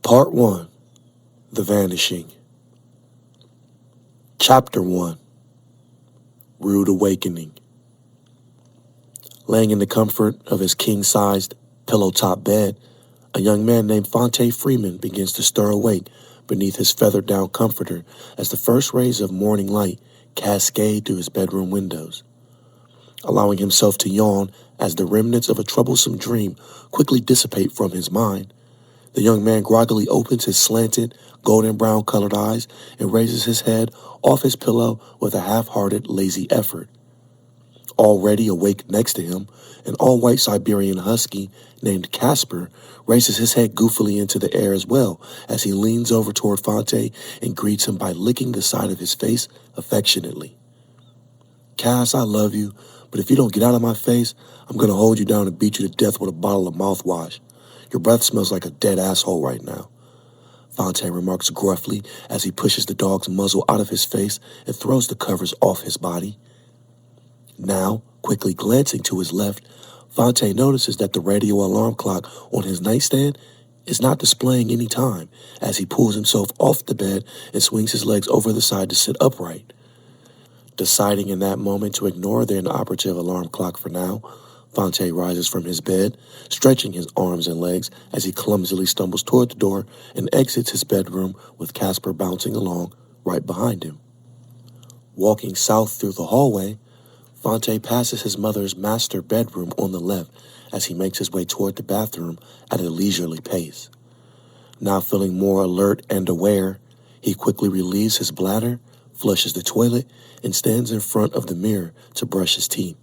Part 1. The Vanishing. Chapter 1. Rude Awakening. Laying in the comfort of his king-sized, pillow-top bed, a young man named Phonte Freeman begins to stir awake beneath his feathered-down comforter as the first rays of morning light cascade through his bedroom windows. Allowing himself to yawn as the remnants of a troublesome dream quickly dissipate from his mind, the young man groggily opens his slanted, golden-brown colored eyes and raises his head off his pillow with a half-hearted, lazy effort. Already awake next to him, an all-white Siberian husky named Casper raises his head goofily into the air as well as he leans over toward Phonte and greets him by licking the side of his face affectionately. "Cass, I love you, but if you don't get out of my face, I'm going to hold you down and beat you to death with a bottle of mouthwash. Your breath smells like a dead asshole right now," Phonte remarks gruffly as he pushes the dog's muzzle out of his face and throws the covers off his body. Now, quickly glancing to his left, Phonte notices that the radio alarm clock on his nightstand is not displaying any time as he pulls himself off the bed and swings his legs over the side to sit upright. Deciding in that moment to ignore the inoperative alarm clock for now, Phonte rises from his bed, stretching his arms and legs as he clumsily stumbles toward the door and exits his bedroom with Casper bouncing along right behind him. Walking south through the hallway, Phonte passes his mother's master bedroom on the left as he makes his way toward the bathroom at a leisurely pace. Now feeling more alert and aware, he quickly relieves his bladder, flushes the toilet, and stands in front of the mirror to brush his teeth.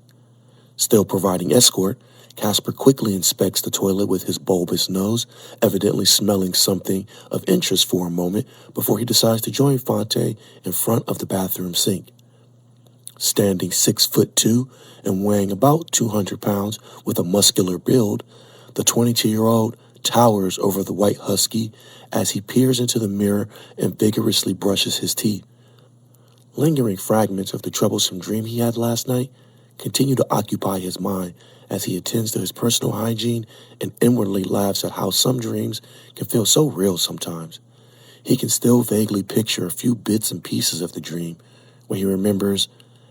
Still providing escort, Casper quickly inspects the toilet with his bulbous nose, evidently smelling something of interest for a moment before he decides to join Phonte in front of the bathroom sink. Standing 6'2" and weighing about 200 pounds with a muscular build, the 22-year-old towers over the white husky as he peers into the mirror and vigorously brushes his teeth. Lingering fragments of the troublesome dream he had last night continue to occupy his mind as he attends to his personal hygiene and inwardly laughs at how some dreams can feel so real sometimes. He can still vaguely picture a few bits and pieces of the dream where he remembers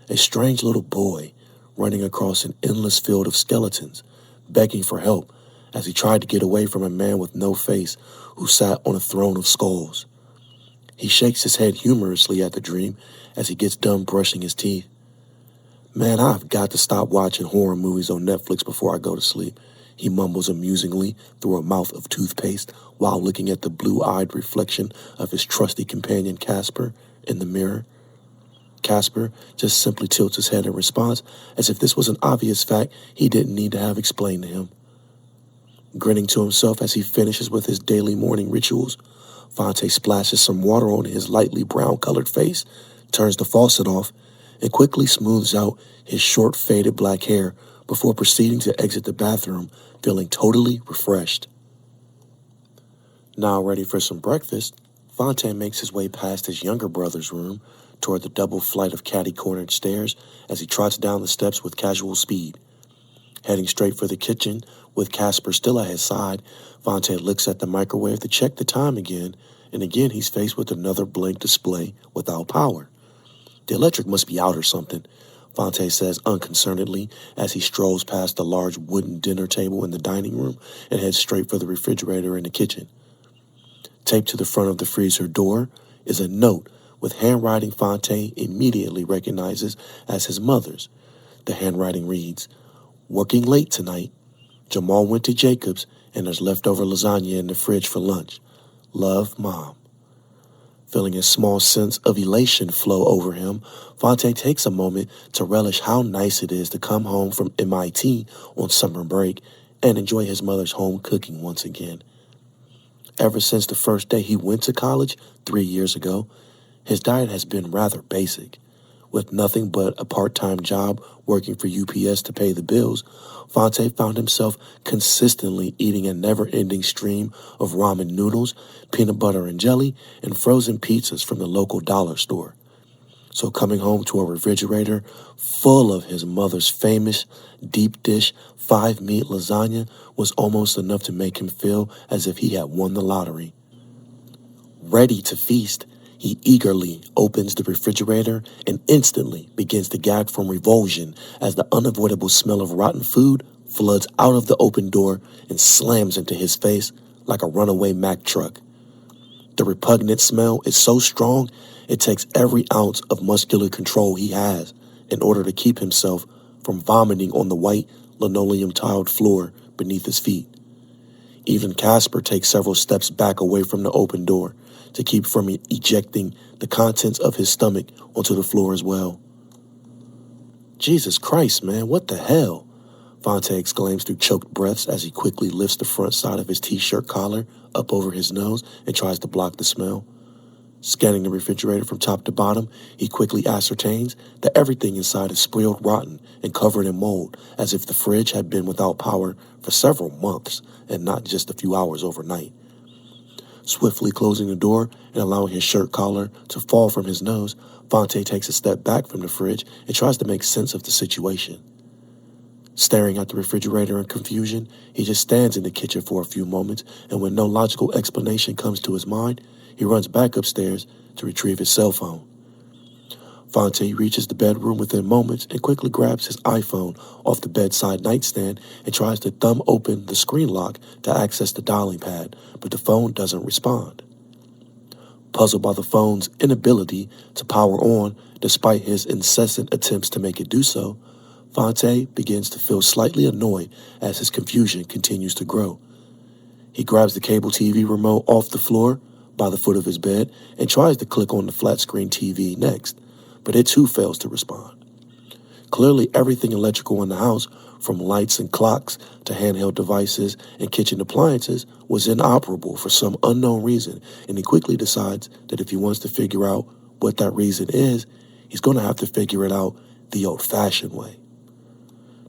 a strange little boy running across an endless field of skeletons, begging for help as he tried to get away from a man with no face who sat on a throne of skulls. He shakes his head humorously at the dream as he gets done brushing his teeth. "Man, I've got to stop watching horror movies on Netflix before I go to sleep," he mumbles amusingly through a mouth of toothpaste while looking at the blue-eyed reflection of his trusty companion Casper in the mirror. Casper just simply tilts his head in response as if this was an obvious fact he didn't need to have explained to him. Grinning to himself as he finishes with his daily morning rituals, Phonte splashes some water on his lightly brown-colored face, turns the faucet off, and quickly smooths out his short, faded black hair before proceeding to exit the bathroom, feeling totally refreshed. Now ready for some breakfast, Phonte makes his way past his younger brother's room toward the double flight of catty-cornered stairs as he trots down the steps with casual speed. Heading straight for the kitchen, with Casper still at his side, Phonte looks at the microwave to check the time again, and again he's faced with another blank display without power. "The electric must be out or something," Phonte says unconcernedly as he strolls past the large wooden dinner table in the dining room and heads straight for the refrigerator in the kitchen. Taped to the front of the freezer door is a note with handwriting Phonte immediately recognizes as his mother's. The handwriting reads, "Working late tonight. Jamal went to Jacob's and there's leftover lasagna in the fridge for lunch. Love, Mom." Feeling a small sense of elation flow over him, Phonte takes a moment to relish how nice it is to come home from MIT on summer break and enjoy his mother's home cooking once again. Ever since the first day he went to college 3 years ago, his diet has been rather basic. With nothing but a part-time job working for UPS to pay the bills, Phonte found himself consistently eating a never-ending stream of ramen noodles, peanut butter and jelly, and frozen pizzas from the local dollar store. So coming home to a refrigerator full of his mother's famous deep-dish 5-meat lasagna was almost enough to make him feel as if he had won the lottery. Ready to feast, he eagerly opens the refrigerator and instantly begins to gag from revulsion as the unavoidable smell of rotten food floods out of the open door and slams into his face like a runaway Mack truck. The repugnant smell is so strong, it takes every ounce of muscular control he has in order to keep himself from vomiting on the white linoleum-tiled floor beneath his feet. Even Casper takes several steps back away from the open door to keep from ejecting the contents of his stomach onto the floor as well. Jesus Christ, man, what the hell? Phonte exclaims through choked breaths as he quickly lifts the front side of his t-shirt collar up over his nose and tries to block the smell. Scanning the refrigerator from top to bottom, he quickly ascertains that everything inside is spoiled rotten and covered in mold, as if the fridge had been without power for several months and not just a few hours overnight. Swiftly closing the door and allowing his shirt collar to fall from his nose, Phonte takes a step back from the fridge and tries to make sense of the situation. Staring at the refrigerator in confusion, he just stands in the kitchen for a few moments, and when no logical explanation comes to his mind, he runs back upstairs to retrieve his cell phone. Phonte reaches the bedroom within moments and quickly grabs his iPhone off the bedside nightstand and tries to thumb open the screen lock to access the dialing pad, but the phone doesn't respond. Puzzled by the phone's inability to power on despite his incessant attempts to make it do so, Phonte begins to feel slightly annoyed as his confusion continues to grow. He grabs the cable TV remote off the floor by the foot of his bed and tries to click on the flat screen TV next, but it too fails to respond. Clearly, everything electrical in the house, from lights and clocks to handheld devices and kitchen appliances, was inoperable for some unknown reason, and he quickly decides that if he wants to figure out what that reason is, he's going to have to figure it out the old-fashioned way.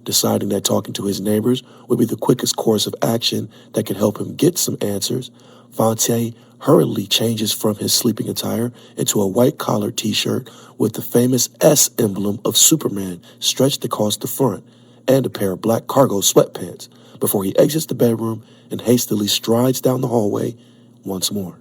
Deciding that talking to his neighbors would be the quickest course of action that could help him get some answers, Phonte hurriedly changes from his sleeping attire into a white-collared t-shirt with the famous S emblem of Superman stretched across the front and a pair of black cargo sweatpants before he exits the bedroom and hastily strides down the hallway once more.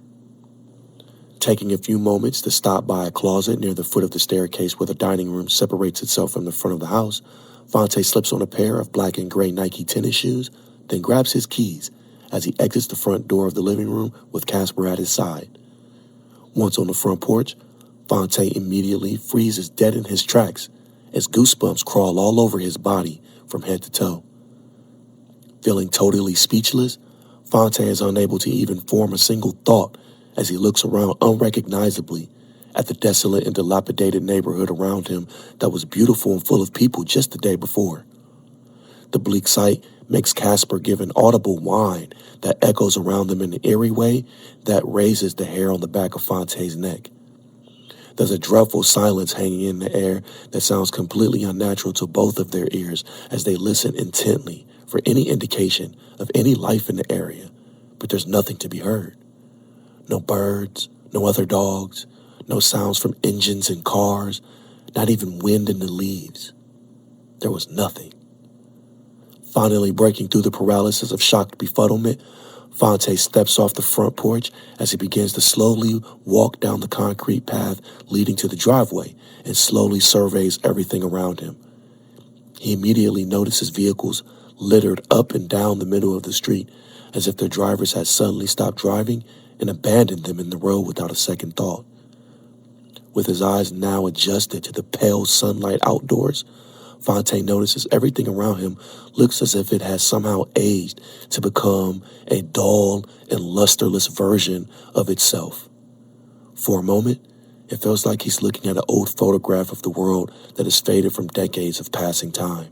Taking a few moments to stop by a closet near the foot of the staircase where the dining room separates itself from the front of the house, Phonte slips on a pair of black and gray Nike tennis shoes, then grabs his keys as he exits the front door of the living room with Casper at his side. Once on the front porch, Phonte immediately freezes dead in his tracks as goosebumps crawl all over his body from head to toe. Feeling totally speechless, Phonte is unable to even form a single thought as he looks around unrecognizably at the desolate and dilapidated neighborhood around him that was beautiful and full of people just the day before. The bleak sight makes Casper give an audible whine that echoes around them in an eerie way that raises the hair on the back of Phonte's neck. There's a dreadful silence hanging in the air that sounds completely unnatural to both of their ears as they listen intently for any indication of any life in the area, but there's nothing to be heard. No birds, no other dogs, no sounds from engines and cars, not even wind in the leaves. There was nothing. Finally breaking through the paralysis of shocked befuddlement, Phonte steps off the front porch as he begins to slowly walk down the concrete path leading to the driveway and slowly surveys everything around him. He immediately notices vehicles littered up and down the middle of the street as if their drivers had suddenly stopped driving and abandoned them in the road without a second thought. With his eyes now adjusted to the pale sunlight outdoors, Phonte notices everything around him looks as if it has somehow aged to become a dull and lusterless version of itself. For a moment, it feels like he's looking at an old photograph of the world that has faded from decades of passing time.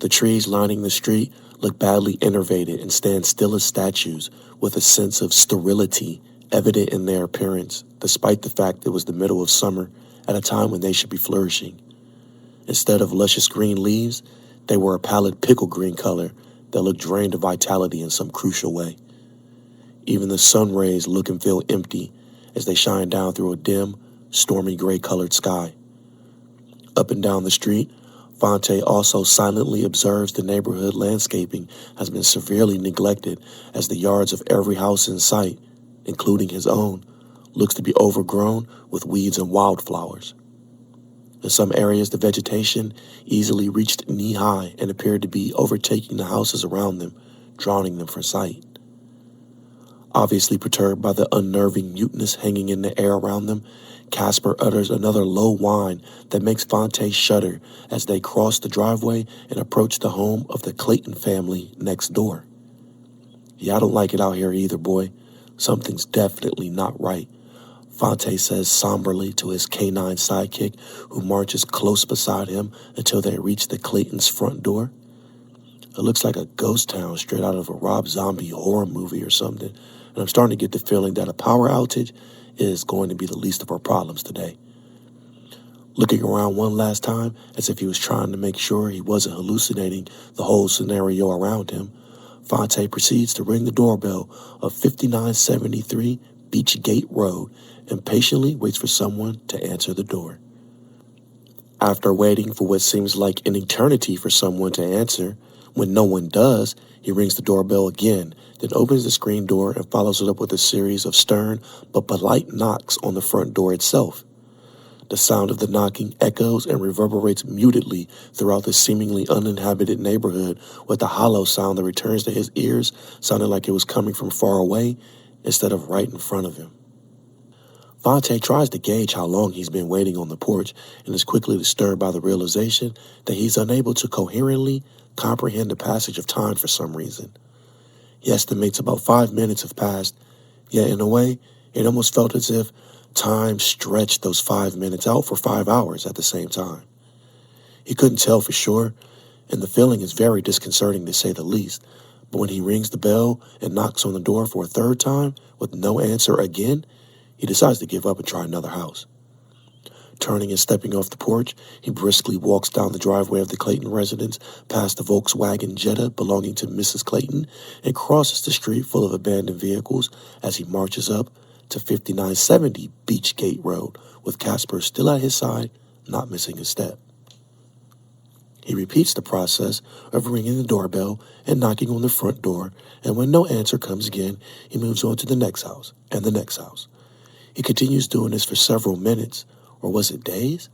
The trees lining the street look badly enervated and stand still as statues with a sense of sterility evident in their appearance, despite the fact it was the middle of summer at a time when they should be flourishing. Instead of luscious green leaves, they were a pallid pickle green color that looked drained of vitality in some crucial way. Even the sun rays look and feel empty as they shine down through a dim, stormy gray-colored sky. Up and down the street, Phonte also silently observes the neighborhood landscaping has been severely neglected as the yards of every house in sight including his own, looks to be overgrown with weeds and wildflowers. In some areas, the vegetation easily reached knee-high and appeared to be overtaking the houses around them, drowning them from sight. Obviously perturbed by the unnerving muteness hanging in the air around them, Casper utters another low whine that makes Phonte shudder as they cross the driveway and approach the home of the Clayton family next door. "Yeah, I don't like it out here either, boy. Something's definitely not right," Phonte says somberly to his canine sidekick, who marches close beside him until they reach the Claytons' front door. "It looks like a ghost town straight out of a Rob Zombie horror movie or something, and I'm starting to get the feeling that a power outage is going to be the least of our problems today." Looking around one last time, as if he was trying to make sure he wasn't hallucinating the whole scenario around him, Phonte proceeds to ring the doorbell of 5973 Beach Gate Road and patiently waits for someone to answer the door. After waiting for what seems like an eternity for someone to answer, when no one does, he rings the doorbell again, then opens the screen door and follows it up with a series of stern but polite knocks on the front door itself. The sound of the knocking echoes and reverberates mutedly throughout the seemingly uninhabited neighborhood, with a hollow sound that returns to his ears, sounding like it was coming from far away instead of right in front of him. Phonte tries to gauge how long he's been waiting on the porch and is quickly disturbed by the realization that he's unable to coherently comprehend the passage of time for some reason. He estimates about 5 minutes have passed, yet in a way, it almost felt as if time stretched those 5 minutes out for 5 hours at the same time. He couldn't tell for sure, and the feeling is very disconcerting to say the least, but when he rings the bell and knocks on the door for a third time with no answer again, he decides to give up and try another house. Turning and stepping off the porch, he briskly walks down the driveway of the Clayton residence, past the Volkswagen Jetta belonging to Mrs. Clayton, and crosses the street full of abandoned vehicles as he marches up to 5970 Beach Gate Road, with Casper still at his side, not missing a step. He repeats the process of ringing the doorbell and knocking on the front door, and when no answer comes again, he moves on to the next house and the next house. He continues doing this for several minutes, or was it days?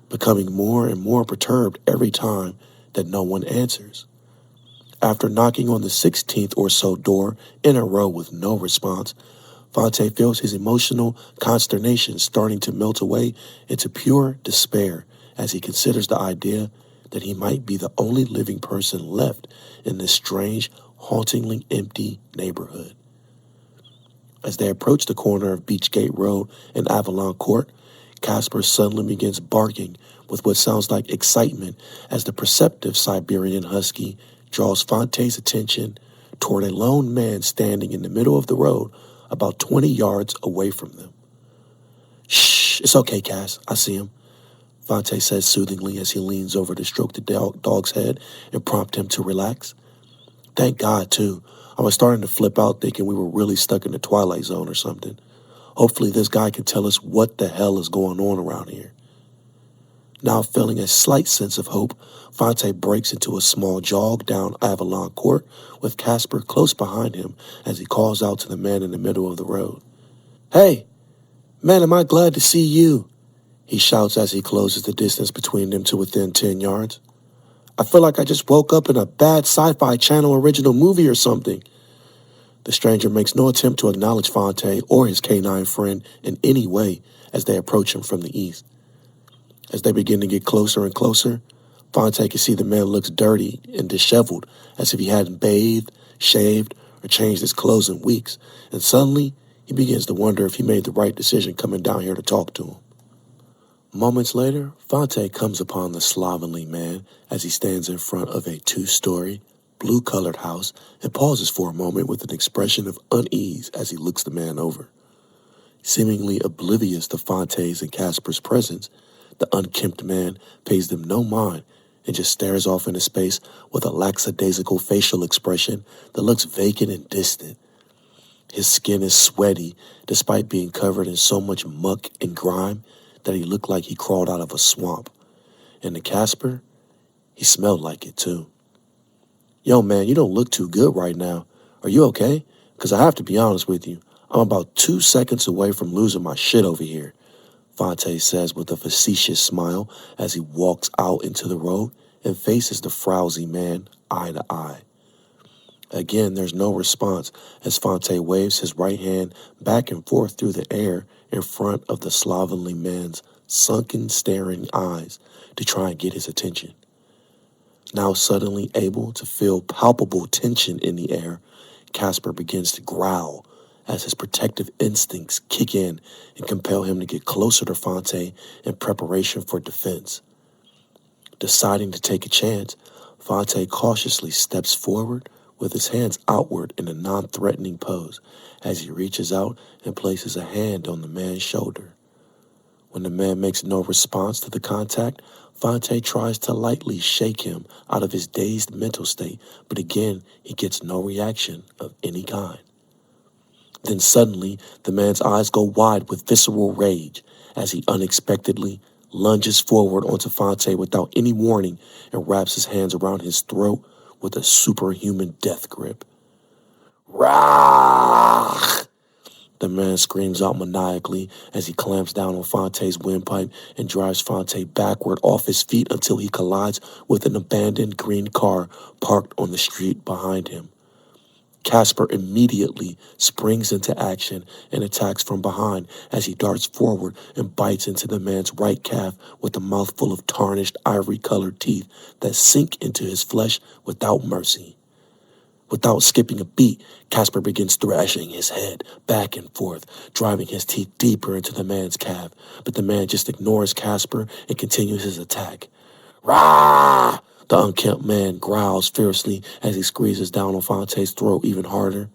Becoming more and more perturbed every time that no one answers. After knocking on the 16th or so door in a row with no response, Phonte feels his emotional consternation starting to melt away into pure despair as he considers the idea that he might be the only living person left in this strange, hauntingly empty neighborhood. As they approach the corner of Beachgate Road and Avalon Court, Casper suddenly begins barking with what sounds like excitement as the perceptive Siberian husky draws Phonte's attention toward a lone man standing in the middle of the road about 20 yards away from them. "Shh, it's okay, Cass. I see him," Phonte says soothingly as he leans over to stroke the dog's head and prompt him to relax. "Thank God, too. I was starting to flip out thinking we were really stuck in the Twilight Zone or something. Hopefully this guy can tell us what the hell is going on around here." Now feeling a slight sense of hope, Phonte breaks into a small jog down Avalon Court with Casper close behind him as he calls out to the man in the middle of the road. "Hey, man, am I glad to see you," he shouts as he closes the distance between them to within 10 yards. "I feel like I just woke up in a bad Sci-Fi Channel original movie or something." The stranger makes no attempt to acknowledge Phonte or his canine friend in any way as they approach him from the east. As they begin to get closer and closer, Phonte can see the man looks dirty and disheveled, as if he hadn't bathed, shaved, or changed his clothes in weeks, and suddenly he begins to wonder if he made the right decision coming down here to talk to him. Moments later, Phonte comes upon the slovenly man as he stands in front of a 2-story, blue-colored house and pauses for a moment with an expression of unease as he looks the man over. Seemingly oblivious to Phonte's and Casper's presence, the unkempt man pays them no mind and just stares off into space with a lackadaisical facial expression that looks vacant and distant. His skin is sweaty despite being covered in so much muck and grime that he looked like he crawled out of a swamp. And to Casper, he smelled like it too. "Yo, man, you don't look too good right now. Are you okay? Because I have to be honest with you. I'm about 2 seconds away from losing my shit over here, Phonte says with a facetious smile as he walks out into the road and faces the frowsy man eye to eye. Again, there's no response as Phonte waves his right hand back and forth through the air in front of the slovenly man's sunken, staring eyes to try and get his attention. Now suddenly able to feel palpable tension in the air, Casper begins to growl as his protective instincts kick in and compel him to get closer to Phonte in preparation for defense. Deciding to take a chance, Phonte cautiously steps forward with his hands outward in a non-threatening pose as he reaches out and places a hand on the man's shoulder. When the man makes no response to the contact, Phonte tries to lightly shake him out of his dazed mental state, but again he gets no reaction of any kind. Then suddenly, the man's eyes go wide with visceral rage as he unexpectedly lunges forward onto Phonte without any warning and wraps his hands around his throat with a superhuman death grip. Rah! The man screams out maniacally as he clamps down on Phonte's windpipe and drives Phonte backward off his feet until he collides with an abandoned green car parked on the street behind him. Casper immediately springs into action and attacks from behind as he darts forward and bites into the man's right calf with a mouthful of tarnished ivory-colored teeth that sink into his flesh without mercy. Without skipping a beat, Casper begins thrashing his head back and forth, driving his teeth deeper into the man's calf, but the man just ignores Casper and continues his attack. Rah! The unkempt man growls fiercely as he squeezes down on Phonte's throat even harder.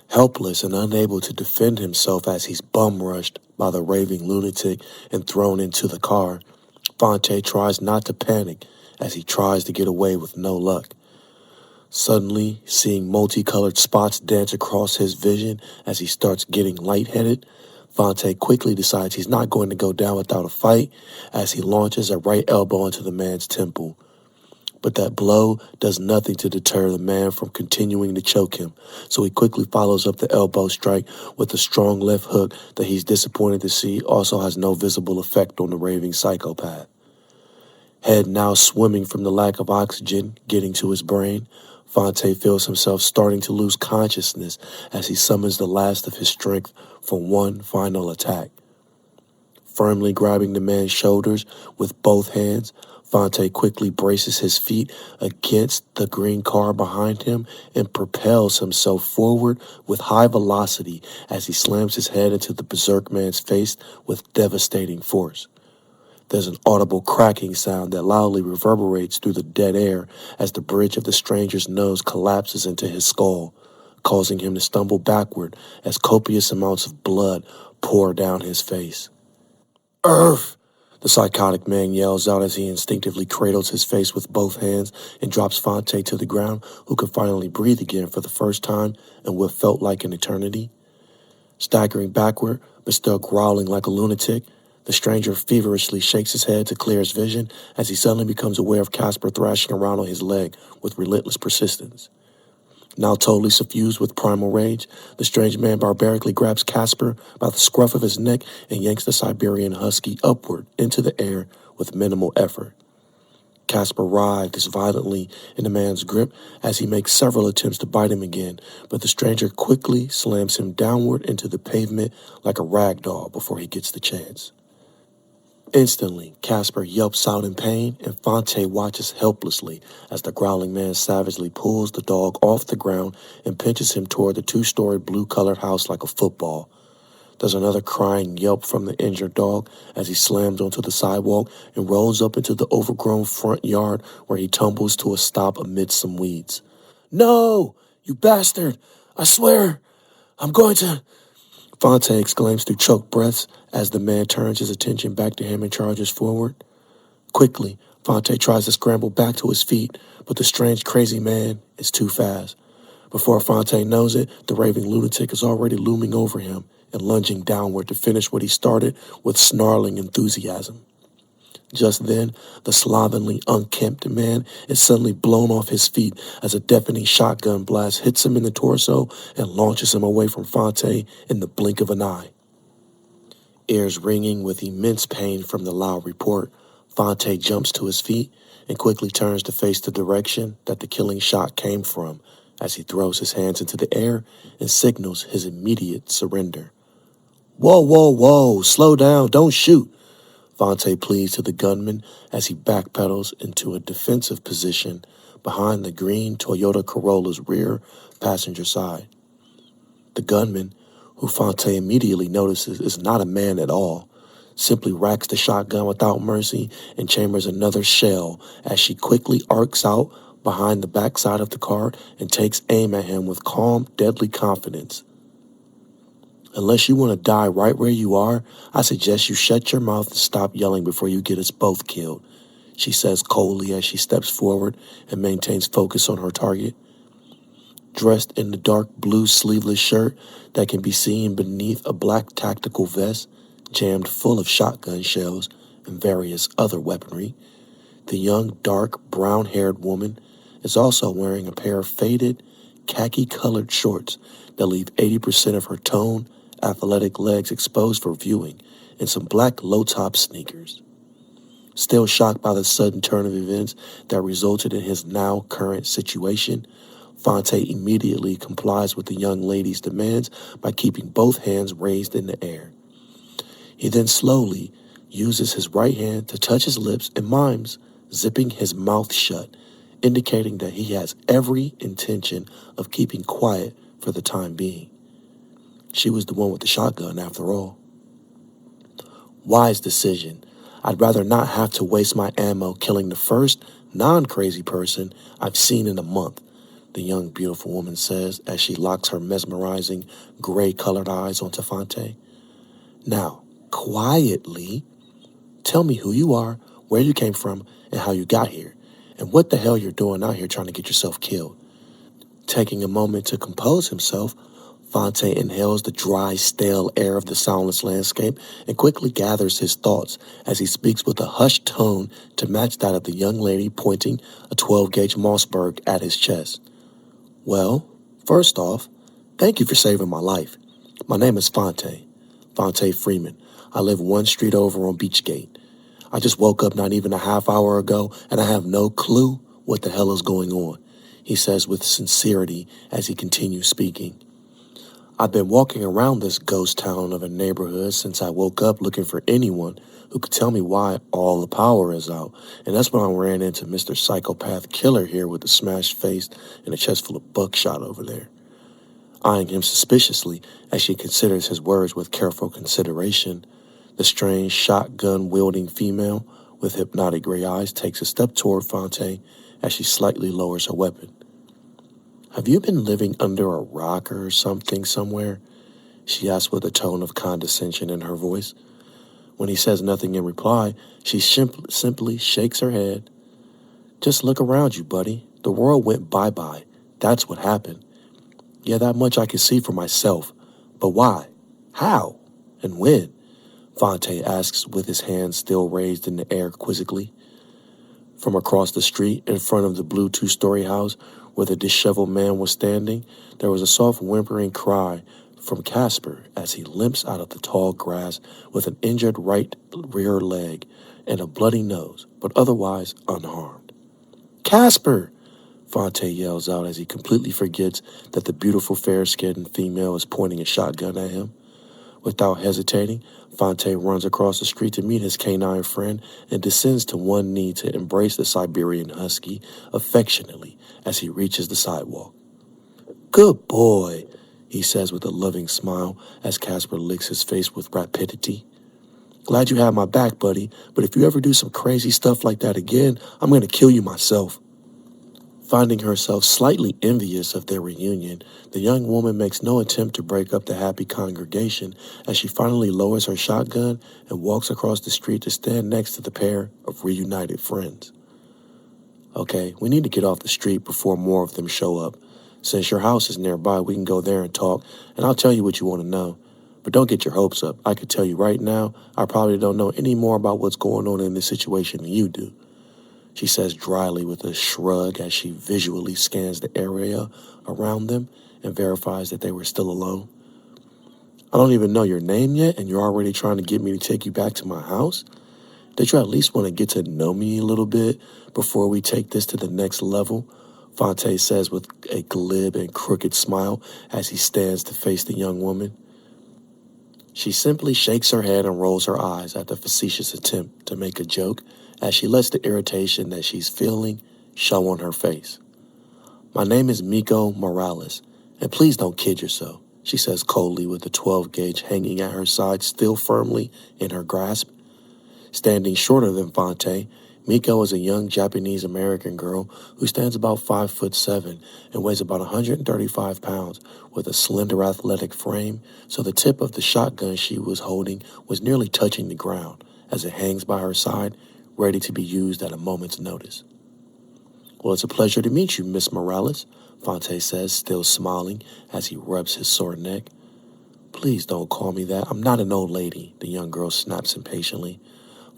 Helpless and unable to defend himself as he's bum-rushed by the raving lunatic and thrown into the car, Phonte tries not to panic as he tries to get away with no luck. Suddenly, seeing multicolored spots dance across his vision as he starts getting lightheaded, Phonte quickly decides he's not going to go down without a fight as he launches a right elbow into the man's temple. But that blow does nothing to deter the man from continuing to choke him, so he quickly follows up the elbow strike with a strong left hook that he's disappointed to see also has no visible effect on the raving psychopath. Head now swimming from the lack of oxygen getting to his brain, Phonte feels himself starting to lose consciousness as he summons the last of his strength for one final attack. Firmly grabbing the man's shoulders with both hands, Phonte quickly braces his feet against the green car behind him and propels himself forward with high velocity as he slams his head into the berserk man's face with devastating force. There's an audible cracking sound that loudly reverberates through the dead air as the bridge of the stranger's nose collapses into his skull, causing him to stumble backward as copious amounts of blood pour down his face. Earth! The psychotic man yells out as he instinctively cradles his face with both hands and drops Phonte to the ground, who can finally breathe again for the first time in what felt like an eternity. Staggering backward, but still growling like a lunatic, the stranger feverishly shakes his head to clear his vision as he suddenly becomes aware of Casper thrashing around on his leg with relentless persistence. Now totally suffused with primal rage, the strange man barbarically grabs Casper by the scruff of his neck and yanks the Siberian husky upward into the air with minimal effort. Casper writhes violently in the man's grip as he makes several attempts to bite him again, but the stranger quickly slams him downward into the pavement like a rag doll before he gets the chance. Instantly, Casper yelps out in pain, and Phonte watches helplessly as the growling man savagely pulls the dog off the ground and pinches him toward the two-story blue-colored house like a football. There's another crying yelp from the injured dog as he slams onto the sidewalk and rolls up into the overgrown front yard where he tumbles to a stop amidst some weeds. No! You bastard! I swear! I'm going to... Phonte exclaims through choked breaths as the man turns his attention back to him and charges forward. Quickly, Phonte tries to scramble back to his feet, but the strange, crazy man is too fast. Before Phonte knows it, the raving lunatic is already looming over him and lunging downward to finish what he started with snarling enthusiasm. Just then, the slovenly, unkempt man is suddenly blown off his feet as a deafening shotgun blast hits him in the torso and launches him away from Phonte in the blink of an eye. Ears ringing with immense pain from the loud report, Phonte jumps to his feet and quickly turns to face the direction that the killing shot came from as he throws his hands into the air and signals his immediate surrender. Whoa, whoa, whoa, slow down, don't shoot, Phonte pleads to the gunman as he backpedals into a defensive position behind the green Toyota Corolla's rear passenger side. The gunman, who Phonte immediately notices is not a man at all, simply racks the shotgun without mercy and chambers another shell as she quickly arcs out behind the backside of the car and takes aim at him with calm, deadly confidence. Unless you want to die right where you are, I suggest you shut your mouth and stop yelling before you get us both killed, she says coldly as she steps forward and maintains focus on her target. Dressed in the dark blue sleeveless shirt that can be seen beneath a black tactical vest jammed full of shotgun shells and various other weaponry, the young, dark, brown-haired woman is also wearing a pair of faded, khaki-colored shorts that leave 80% of her toned, athletic legs exposed for viewing and some black low-top sneakers. Still shocked by the sudden turn of events that resulted in his now current situation, Phonte immediately complies with the young lady's demands by keeping both hands raised in the air. He then slowly uses his right hand to touch his lips and mimes, zipping his mouth shut, indicating that he has every intention of keeping quiet for the time being. She was the one with the shotgun, after all. Wise decision. I'd rather not have to waste my ammo killing the first non-crazy person I've seen in a month, the young, beautiful woman says as she locks her mesmerizing, gray-colored eyes onto Phonte. Now, quietly, tell me who you are, where you came from, and how you got here, and what the hell you're doing out here trying to get yourself killed. Taking a moment to compose himself, Phonte inhales the dry, stale air of the soundless landscape and quickly gathers his thoughts as he speaks with a hushed tone to match that of the young lady pointing a 12-gauge Mossberg at his chest. Well, first off, thank you for saving my life. My name is Phonte Freeman. I live one street over on Beachgate. I just woke up not even a half hour ago, and I have no clue what the hell is going on, he says with sincerity as he continues speaking. I've been walking around this ghost town of a neighborhood since I woke up looking for anyone who could tell me why all the power is out. And that's when I ran into Mr. Psychopath Killer here with a smashed face and a chest full of buckshot over there. Eyeing him suspiciously as she considers his words with careful consideration, the strange shotgun-wielding female with hypnotic gray eyes takes a step toward Phonte as she slightly lowers her weapon. Have you been living under a rock or something somewhere? She asks with a tone of condescension in her voice. When he says nothing in reply, she simply shakes her head. Just look around you, buddy. The world went bye-bye. That's what happened. Yeah, that much I can see for myself. But why? How? And when? Phonte asks with his hands still raised in the air quizzically. From across the street, in front of the blue two-story house where the disheveled man was standing, there was a soft whimpering cry from Casper as he limps out of the tall grass with an injured right rear leg and a bloody nose, but otherwise unharmed. Casper! Phonte yells out as he completely forgets that the beautiful fair-skinned female is pointing a shotgun at him. Without hesitating, Phonte runs across the street to meet his canine friend and descends to one knee to embrace the Siberian husky affectionately as he reaches the sidewalk. Good boy, he says with a loving smile as Casper licks his face with rapidity. Glad you have my back, buddy, but if you ever do some crazy stuff like that again, I'm going to kill you myself. Finding herself slightly envious of their reunion, the young woman makes no attempt to break up the happy congregation as she finally lowers her shotgun and walks across the street to stand next to the pair of reunited friends. Okay, we need to get off the street before more of them show up. Since your house is nearby, we can go there and talk, and I'll tell you what you want to know. But don't get your hopes up. I could tell you right now, I probably don't know any more about what's going on in this situation than you do, she says dryly with a shrug as she visually scans the area around them and verifies that they were still alone. I don't even know your name yet, and you're already trying to get me to take you back to my house? Did you at least want to get to know me a little bit before we take this to the next level? Phonte says with a glib and crooked smile as he stands to face the young woman. She simply shakes her head and rolls her eyes at the facetious attempt to make a joke as she lets the irritation that she's feeling show on her face. My name is Miko Morales, and please don't kid yourself, she says coldly with the 12 gauge hanging at her side still firmly in her grasp. Standing shorter than Phonte, Miko is a young Japanese-American girl who stands about 5'7" and weighs about 135 pounds with a slender athletic frame, so the tip of the shotgun she was holding was nearly touching the ground as it hangs by her side, ready to be used at a moment's notice. Well, it's a pleasure to meet you, Miss Morales, Phonte says, still smiling as he rubs his sore neck. Please don't call me that. I'm not an old lady, the young girl snaps impatiently.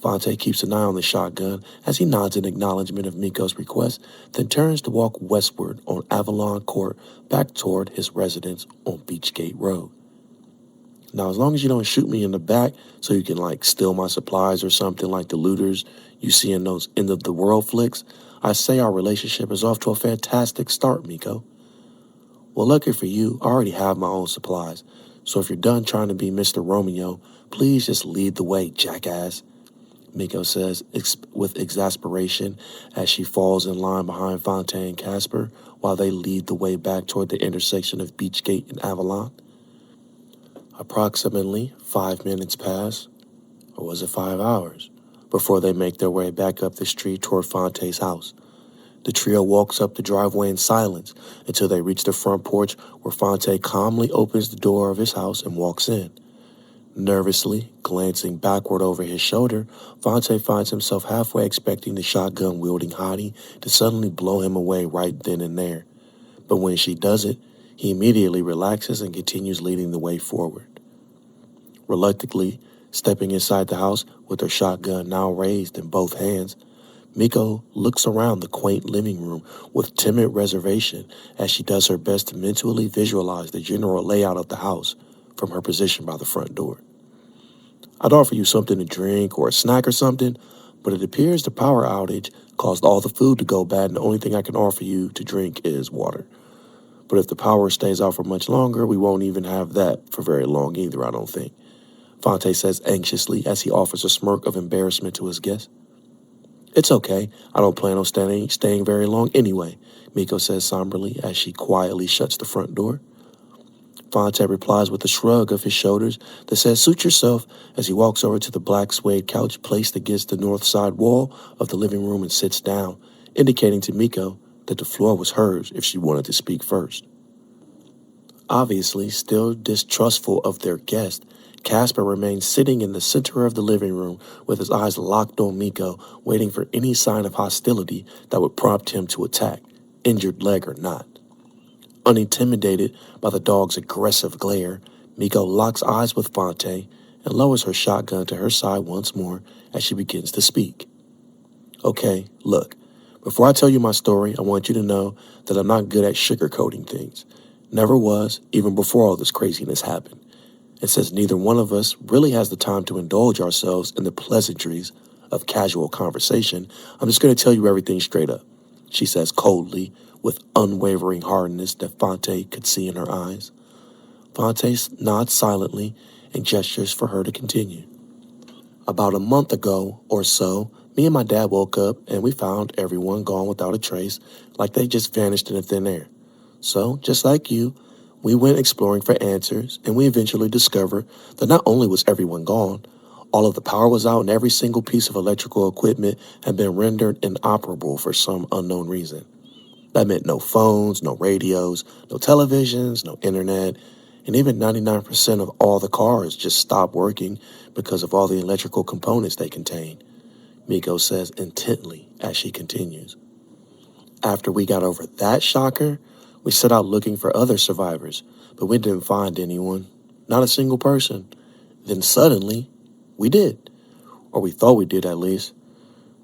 Phonte keeps an eye on the shotgun as he nods in acknowledgement of Miko's request, then turns to walk westward on Avalon Court back toward his residence on Beachgate Road. Now, as long as you don't shoot me in the back so you can, steal my supplies or something like the looters you see in those end-of-the-world flicks, I say our relationship is off to a fantastic start, Miko. Well, lucky for you, I already have my own supplies, so if you're done trying to be Mr. Romeo, please just lead the way, jackass, Miko says with exasperation as she falls in line behind Phonte and Casper while they lead the way back toward the intersection of Beachgate and Avalon. Approximately 5 minutes pass, or was it 5 hours, before they make their way back up the street toward Phonte's house. The trio walks up the driveway in silence until they reach the front porch where Phonte calmly opens the door of his house and walks in. Nervously, glancing backward over his shoulder, Phonte finds himself halfway expecting the shotgun-wielding hottie to suddenly blow him away right then and there. But when she does it, he immediately relaxes and continues leading the way forward. Reluctantly, stepping inside the house with her shotgun now raised in both hands, Miko looks around the quaint living room with timid reservation as she does her best to mentally visualize the general layout of the house from her position by the front door. I'd offer you something to drink or a snack or something, but it appears the power outage caused all the food to go bad and the only thing I can offer you to drink is water. But if the power stays out for much longer, we won't even have that for very long either, I don't think, Phonte says anxiously as he offers a smirk of embarrassment to his guest. It's okay. I don't plan on staying very long anyway, Miko says somberly as she quietly shuts the front door. Phonte replies with a shrug of his shoulders that says suit yourself as he walks over to the black suede couch placed against the north side wall of the living room and sits down, indicating to Miko that the floor was hers if she wanted to speak first. Obviously, still distrustful of their guest, Casper remains sitting in the center of the living room with his eyes locked on Miko, waiting for any sign of hostility that would prompt him to attack, injured leg or not. Unintimidated by the dog's aggressive glare, Miko locks eyes with Phonte and lowers her shotgun to her side once more as she begins to speak. Okay, look, before I tell you my story, I want you to know that I'm not good at sugarcoating things. Never was, even before all this craziness happened. And since neither one of us really has the time to indulge ourselves in the pleasantries of casual conversation, I'm just going to tell you everything straight up, she says coldly, with unwavering hardness that Phonte could see in her eyes. Phonte nods silently and gestures for her to continue. About a month ago or so, me and my dad woke up and we found everyone gone without a trace, like they just vanished into thin air. So, just like you, we went exploring for answers, and we eventually discovered that not only was everyone gone, all of the power was out and every single piece of electrical equipment had been rendered inoperable for some unknown reason. That meant no phones, no radios, no televisions, no internet, and even 99% of all the cars just stopped working because of all the electrical components they contained, Miko says intently as she continues. After we got over that shocker, we set out looking for other survivors, but we didn't find anyone. Not a single person. Then suddenly, we did. Or we thought we did at least.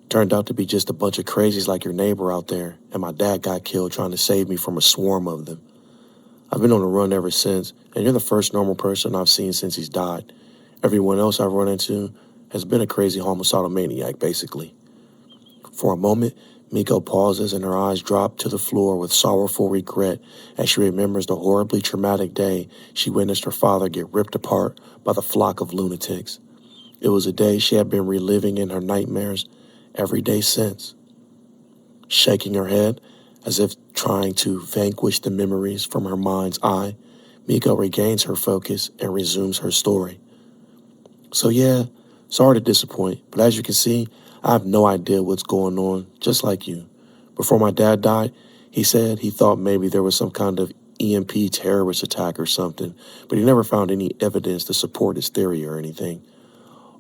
Turned out to be just a bunch of crazies like your neighbor out there, and my dad got killed trying to save me from a swarm of them. I've been on the run ever since, and you're the first normal person I've seen since he's died. Everyone else I've run into has been a crazy homicidal maniac, basically. For a moment, Miko pauses and her eyes drop to the floor with sorrowful regret as she remembers the horribly traumatic day she witnessed her father get ripped apart by the flock of lunatics. It was a day she had been reliving in her nightmares every day since. Shaking her head, as if trying to vanquish the memories from her mind's eye, Miko regains her focus and resumes her story. So yeah, sorry to disappoint, but as you can see, I have no idea what's going on, just like you. Before my dad died, he said he thought maybe there was some kind of EMP terrorist attack or something, but he never found any evidence to support his theory or anything.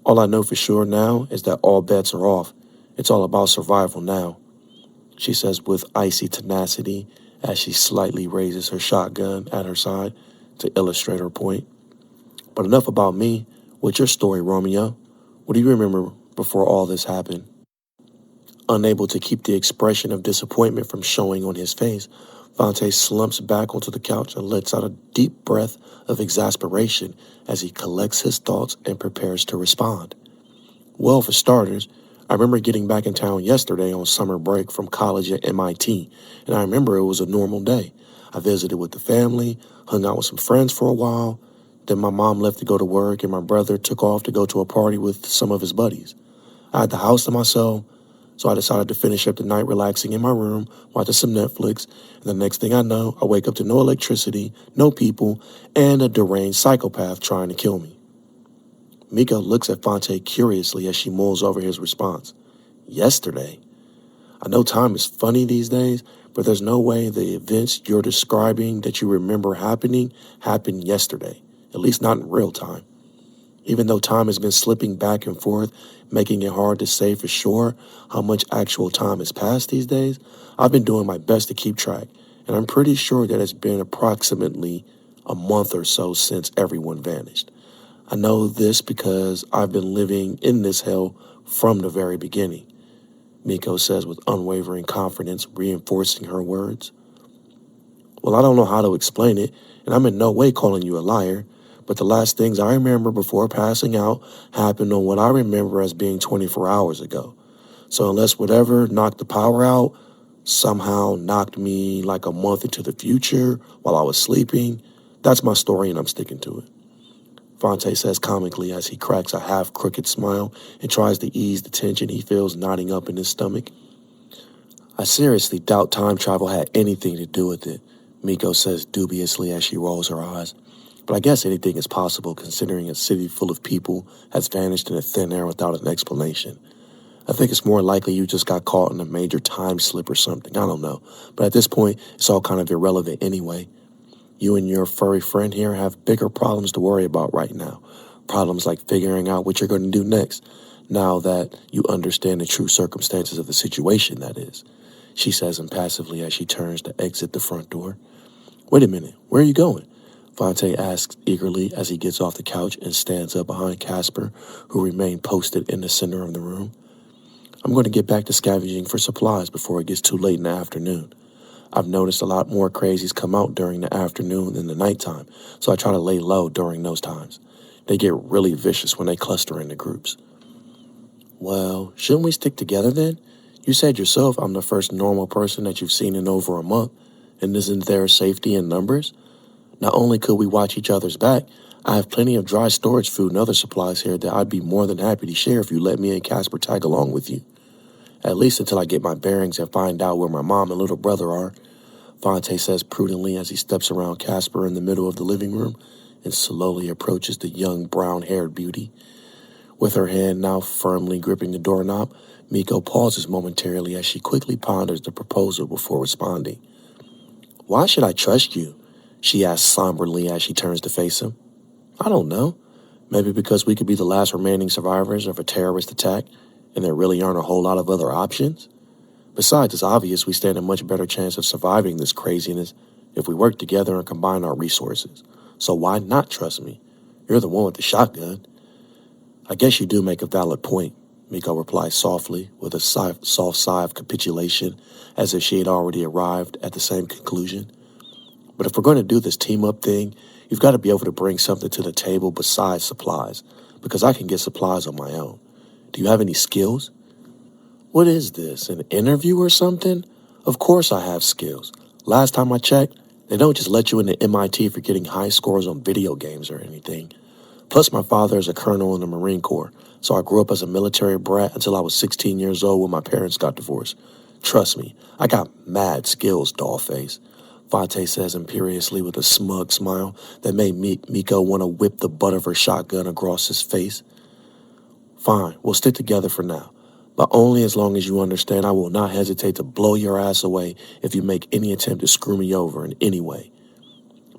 All I know for sure now is that all bets are off. It's all about survival now, she says with icy tenacity as she slightly raises her shotgun at her side to illustrate her point. But enough about me. What's your story, Romeo? What do you remember before all this happened? Unable to keep the expression of disappointment from showing on his face, Phonte slumps back onto the couch and lets out a deep breath of exasperation as he collects his thoughts and prepares to respond. Well, for starters, I remember getting back in town yesterday on summer break from college at MIT, and I remember it was a normal day. I visited with the family, hung out with some friends for a while, then my mom left to go to work and my brother took off to go to a party with some of his buddies. I had the house to myself, so I decided to finish up the night relaxing in my room, watching some Netflix, and the next thing I know, I wake up to no electricity, no people, and a deranged psychopath trying to kill me. Miko looks at Phonte curiously as she mulls over his response. Yesterday? I know time is funny these days, but there's no way the events you're describing that you remember happening happened yesterday, at least not in real time. Even though time has been slipping back and forth, making it hard to say for sure how much actual time has passed these days, I've been doing my best to keep track, and I'm pretty sure that it's been approximately a month or so since everyone vanished. I know this because I've been living in this hell from the very beginning, Miko says with unwavering confidence, reinforcing her words. Well, I don't know how to explain it, and I'm in no way calling you a liar, but the last things I remember before passing out happened on what I remember as being 24 hours ago. So unless whatever knocked the power out somehow knocked me like a month into the future while I was sleeping, that's my story and I'm sticking to it. Phonte says comically as he cracks a half-crooked smile and tries to ease the tension he feels knotting up in his stomach. I seriously doubt time travel had anything to do with it, Miko says dubiously as she rolls her eyes. But I guess anything is possible considering a city full of people has vanished in a thin air without an explanation. I think it's more likely you just got caught in a major time slip or something, I don't know. But at this point, it's all kind of irrelevant anyway. You and your furry friend here have bigger problems to worry about right now. Problems like figuring out what you're going to do next, now that you understand the true circumstances of the situation, that is, she says impassively as she turns to exit the front door. Wait a minute, where are you going? Phonte asks eagerly as he gets off the couch and stands up behind Casper, who remained posted in the center of the room. I'm going to get back to scavenging for supplies before it gets too late in the afternoon. I've noticed a lot more crazies come out during the afternoon than the nighttime, so I try to lay low during those times. They get really vicious when they cluster into groups. Well, shouldn't we stick together then? You said yourself I'm the first normal person that you've seen in over a month, and isn't there safety in numbers? Not only could we watch each other's back, I have plenty of dry storage food and other supplies here that I'd be more than happy to share if you let me and Casper tag along with you. At least until I get my bearings and find out where my mom and little brother are, Phonte says prudently as he steps around Casper in the middle of the living room and slowly approaches the young brown-haired beauty. With her hand now firmly gripping the doorknob, Miko pauses momentarily as she quickly ponders the proposal before responding. Why should I trust you? She asks somberly as she turns to face him. I don't know. Maybe because we could be the last remaining survivors of a terrorist attack, and there really aren't a whole lot of other options. Besides, it's obvious we stand a much better chance of surviving this craziness if we work together and combine our resources. So why not trust me? You're the one with the shotgun. I guess you do make a valid point, Miko replied softly, with a soft sigh of capitulation, as if she had already arrived at the same conclusion. But if we're going to do this team-up thing, you've got to be able to bring something to the table besides supplies, because I can get supplies on my own. Do you have any skills? What is this, an interview or something? Of course I have skills. Last time I checked, they don't just let you into MIT for getting high scores on video games or anything. Plus, my father is a colonel in the Marine Corps, so I grew up as a military brat until I was 16 years old when my parents got divorced. Trust me, I got mad skills, dollface. Phonte says imperiously with a smug smile that made Miko want to whip the butt of her shotgun across his face. Fine, we'll stick together for now, but only as long as you understand I will not hesitate to blow your ass away if you make any attempt to screw me over in any way,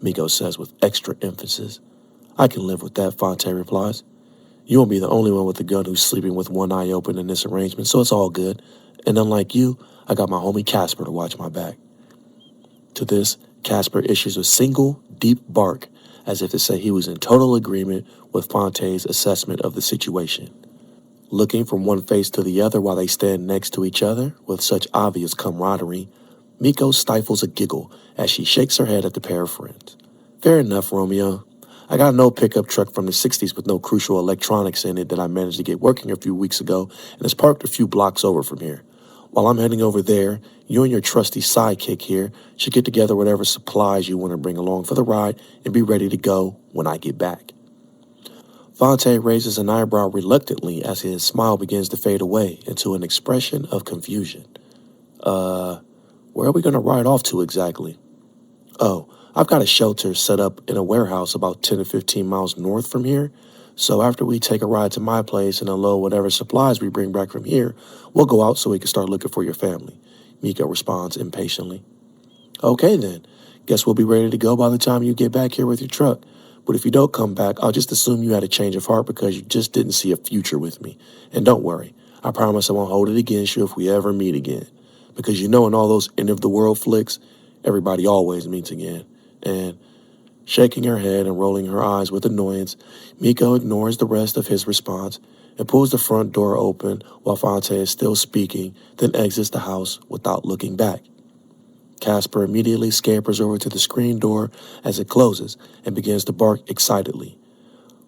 Miko says with extra emphasis. I can live with that, Phonte replies. You won't be the only one with a gun who's sleeping with one eye open in this arrangement, so it's all good. And unlike you, I got my homie Casper to watch my back. To this, Casper issues a single, deep bark, as if to say he was in total agreement with Phonte's assessment of the situation. Looking from one face to the other while they stand next to each other with such obvious camaraderie, Miko stifles a giggle as she shakes her head at the pair of friends. Fair enough, Romeo. I got an old pickup truck from the 60s with no crucial electronics in it that I managed to get working a few weeks ago, and it's parked a few blocks over from here. While I'm heading over there, you and your trusty sidekick here should get together whatever supplies you want to bring along for the ride and be ready to go when I get back. Phonte raises an eyebrow reluctantly as his smile begins to fade away into an expression of confusion. Where are we going to ride off to exactly? Oh, I've got a shelter set up in a warehouse about 10 to 15 miles north from here, so after we take a ride to my place and unload whatever supplies we bring back from here, we'll go out so we can start looking for your family, Miko responds impatiently. Okay then, guess we'll be ready to go by the time you get back here with your truck, but if you don't come back, I'll just assume you had a change of heart because you just didn't see a future with me. And don't worry, I promise I won't hold it against you if we ever meet again, because in all those end-of-the-world flicks, everybody always meets again. And, shaking her head and rolling her eyes with annoyance, Miko ignores the rest of his response and pulls the front door open while Phonte is still speaking, then exits the house without looking back. Casper immediately scampers over to the screen door as it closes and begins to bark excitedly.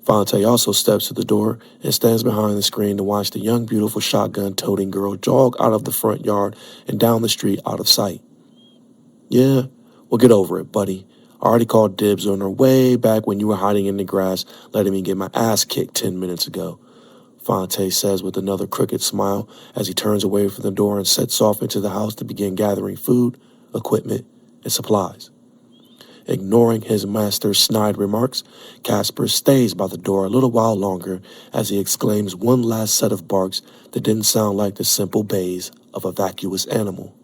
Phonte also steps to the door and stands behind the screen to watch the young, beautiful shotgun-toting girl jog out of the front yard and down the street out of sight. Yeah, well, get over it, buddy. I already called dibs on her way back when you were hiding in the grass, letting me get my ass kicked 10 minutes ago, Phonte says with another crooked smile as he turns away from the door and sets off into the house to begin gathering food, equipment, and supplies. Ignoring his master's snide remarks, Casper stays by the door a little while longer as he exclaims one last set of barks that didn't sound like the simple bays of a vacuous animal.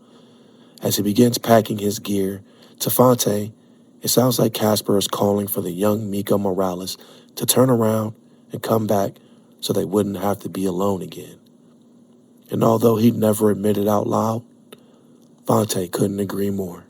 As he begins packing his gear, to Phonte, it sounds like Casper is calling for the young Miko Morales to turn around and come back so they wouldn't have to be alone again. And although he'd never admit it out loud, Phonte couldn't agree more.